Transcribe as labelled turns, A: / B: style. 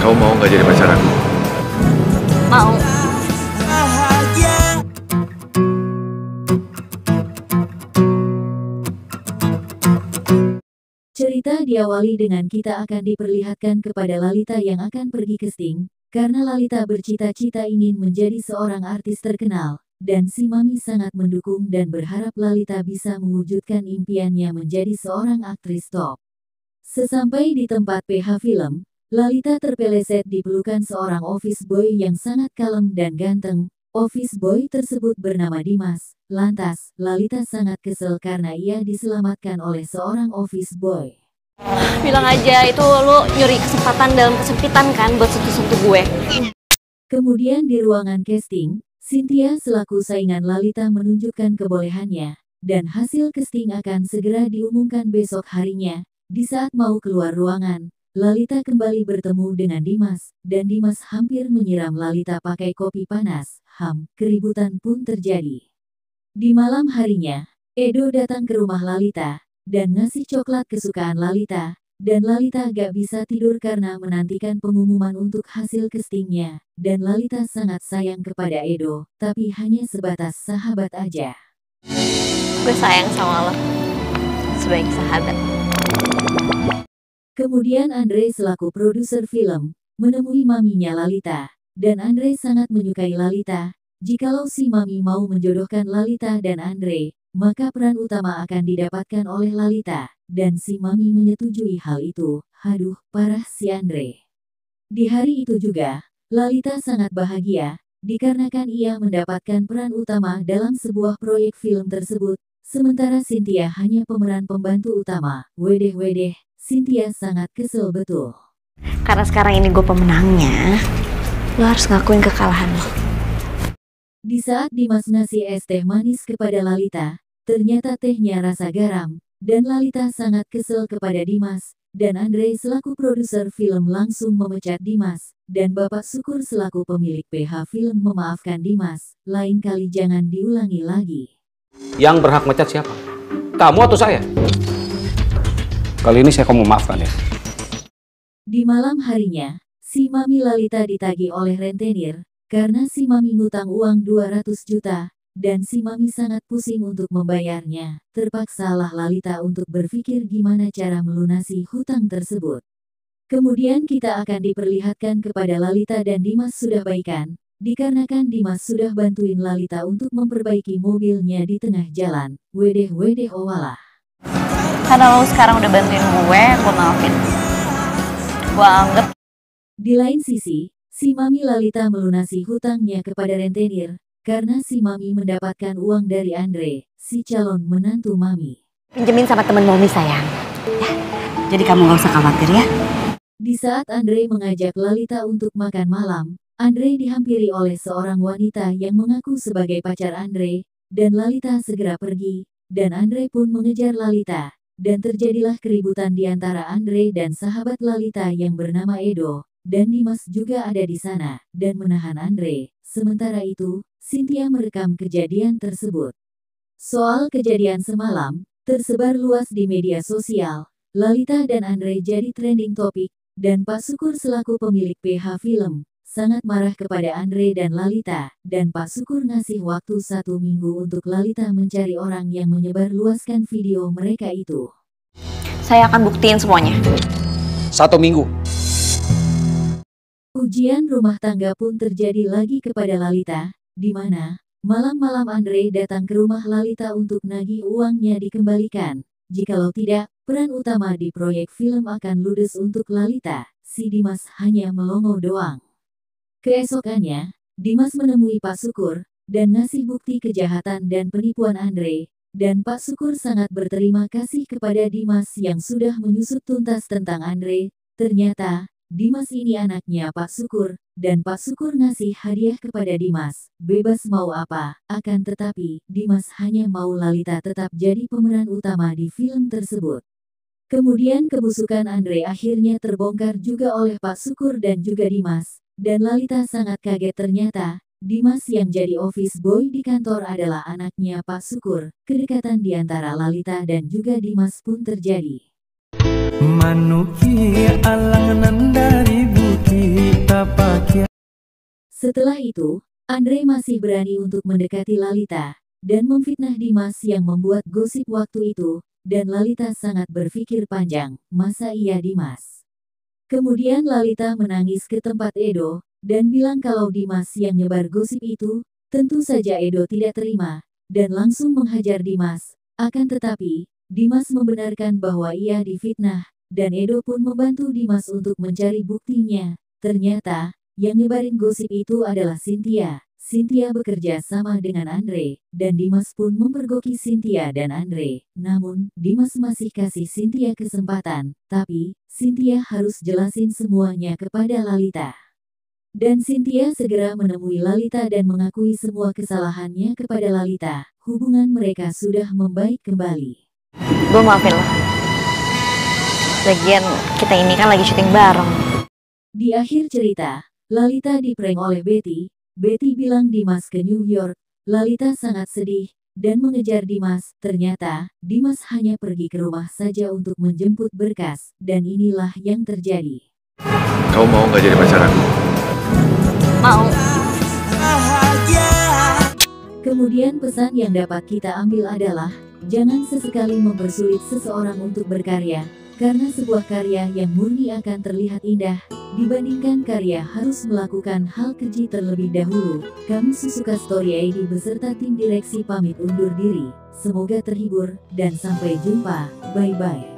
A: Kamu mau nggak jadi pacar aku?
B: Mau.
C: Cerita diawali dengan kita akan diperlihatkan kepada Lalita yang akan pergi ke Sting, karena Lalita bercita-cita ingin menjadi seorang artis terkenal, dan si Mami sangat mendukung dan berharap Lalita bisa mewujudkan impiannya menjadi seorang aktris top. Sesampai di tempat PH film, Lalita terpeleset di pelukan seorang office boy yang sangat kalem dan ganteng. Office boy tersebut bernama Dimas. Lantas, Lalita sangat kesel karena ia diselamatkan oleh seorang office boy.
B: Bilang aja itu lu nyuri kesempatan dalam kesempitan kan buat sentuh-sentuh gue.
C: Kemudian di ruangan casting, Cynthia selaku saingan Lalita menunjukkan kebolehannya, dan hasil casting akan segera diumumkan besok harinya. Di saat mau keluar ruangan, Lalita kembali bertemu dengan Dimas, dan Dimas hampir menyiram Lalita pakai kopi panas. Keributan pun terjadi. Di malam harinya, Edo datang ke rumah Lalita, dan ngasih coklat kesukaan Lalita, dan Lalita gak bisa tidur karena menantikan pengumuman untuk hasil castingnya, dan Lalita sangat sayang kepada Edo, tapi hanya sebatas sahabat aja.
B: Gue sayang sama lo. Sebagai sahabat.
C: Kemudian Andre selaku produser film, menemui maminya Lalita, dan Andre sangat menyukai Lalita. Jikalau si Mami mau menjodohkan Lalita dan Andre, maka peran utama akan didapatkan oleh Lalita, dan si Mami menyetujui hal itu. Haduh, parah si Andre. Di hari itu juga, Lalita sangat bahagia, dikarenakan ia mendapatkan peran utama dalam sebuah proyek film tersebut, sementara Cynthia hanya pemeran pembantu utama. Wedeh, Cynthia sangat kesel betul.
B: Karena sekarang ini gue pemenangnya, lo harus ngakuin kekalahan lo.
C: Di saat Dimas ngasih es teh manis kepada Lalita, ternyata tehnya rasa garam, dan Lalita sangat kesel kepada Dimas, dan Andre selaku produser film langsung memecat Dimas, dan Bapak Syukur selaku pemilik PH film memaafkan Dimas, lain kali jangan diulangi lagi.
D: Yang berhak mecat siapa? Kamu atau saya? Kali ini saya akan memaafkan ya.
C: Di malam harinya, si Mami Lalita ditagih oleh rentenir, karena si Mami ngutang uang 200 juta, dan si Mami sangat pusing untuk membayarnya. Terpaksalah Lalita untuk berpikir gimana cara melunasi hutang tersebut. Kemudian kita akan diperlihatkan kepada Lalita dan Dimas sudah baikan, dikarenakan Dimas sudah bantuin Lalita untuk memperbaiki mobilnya di tengah jalan. Wedeh owalah.
B: Karena lo sekarang udah bantuin gue maafin. Gue anggap.
C: Di lain sisi, si Mami Lalita melunasi hutangnya kepada rentenir, karena si Mami mendapatkan uang dari Andre, si calon menantu Mami.
B: Pinjemin sama temen Mami sayang. Ya, jadi kamu gak usah khawatir ya.
C: Di saat Andre mengajak Lalita untuk makan malam, Andre dihampiri oleh seorang wanita yang mengaku sebagai pacar Andre, dan Lalita segera pergi, dan Andre pun mengejar Lalita. Dan terjadilah keributan di antara Andre dan sahabat Lalita yang bernama Edo, dan Dimas juga ada di sana, dan menahan Andre. Sementara itu, Cynthia merekam kejadian tersebut. Soal kejadian semalam, tersebar luas di media sosial, Lalita dan Andre jadi trending topik, dan Pak Syukur selaku pemilik PH film, sangat marah kepada Andre dan Lalita, dan Pak Syukur ngasih waktu 1 minggu untuk Lalita mencari orang yang menyebarluaskan video mereka itu.
B: Saya akan buktiin semuanya.
D: 1 minggu.
C: Ujian rumah tangga pun terjadi lagi kepada Lalita, di mana malam-malam Andre datang ke rumah Lalita untuk nagih uangnya dikembalikan. Jikalau tidak, peran utama di proyek film akan ludes untuk Lalita. Si Dimas hanya melongo doang. Keesokannya, Dimas menemui Pak Syukur, dan ngasih bukti kejahatan dan penipuan Andre, dan Pak Syukur sangat berterima kasih kepada Dimas yang sudah menyusut tuntas tentang Andre. Ternyata, Dimas ini anaknya Pak Syukur, dan Pak Syukur ngasih hadiah kepada Dimas, bebas mau apa, akan tetapi, Dimas hanya mau Lalita tetap jadi pemeran utama di film tersebut. Kemudian kebusukan Andre akhirnya terbongkar juga oleh Pak Syukur dan juga Dimas. Dan Lalita sangat kaget ternyata, Dimas yang jadi office boy di kantor adalah anaknya Pak Syukur. Kedekatan di antara Lalita dan juga Dimas pun terjadi.
E: Manuki alangan dari bukit
C: Setelah itu, Andre masih berani untuk mendekati Lalita dan memfitnah Dimas yang membuat gosip waktu itu, dan Lalita sangat berpikir panjang, masa iya Dimas? Kemudian Lalita menangis ke tempat Edo, dan bilang kalau Dimas yang nyebar gosip itu. Tentu saja Edo tidak terima, dan langsung menghajar Dimas. Akan tetapi, Dimas membenarkan bahwa ia difitnah, dan Edo pun membantu Dimas untuk mencari buktinya. Ternyata, yang nyebarin gosip itu adalah Cynthia. Cynthia bekerja sama dengan Andre, dan Dimas pun mempergoki Cynthia dan Andre. Namun, Dimas masih kasih Cynthia kesempatan, tapi Cynthia harus jelasin semuanya kepada Lalita. Dan Cynthia segera menemui Lalita dan mengakui semua kesalahannya kepada Lalita. Hubungan mereka sudah membaik kembali.
B: Gue maafin lo. Lagian kita ini kan lagi syuting bareng.
C: Di akhir cerita, Lalita diprank oleh Betty. Betty bilang Dimas ke New York. Lalita sangat sedih dan mengejar Dimas. Ternyata, Dimas hanya pergi ke rumah saja untuk menjemput berkas. Dan inilah yang terjadi.
A: Kamu mau nggak jadi pacar aku?
B: Mau.
C: Kemudian pesan yang dapat kita ambil adalah, jangan sesekali mempersulit seseorang untuk berkarya, karena sebuah karya yang murni akan terlihat indah, dibandingkan karya harus melakukan hal keji terlebih dahulu. Kami Susuka Story ID beserta tim direksi pamit undur diri. Semoga terhibur, dan sampai jumpa. Bye-bye.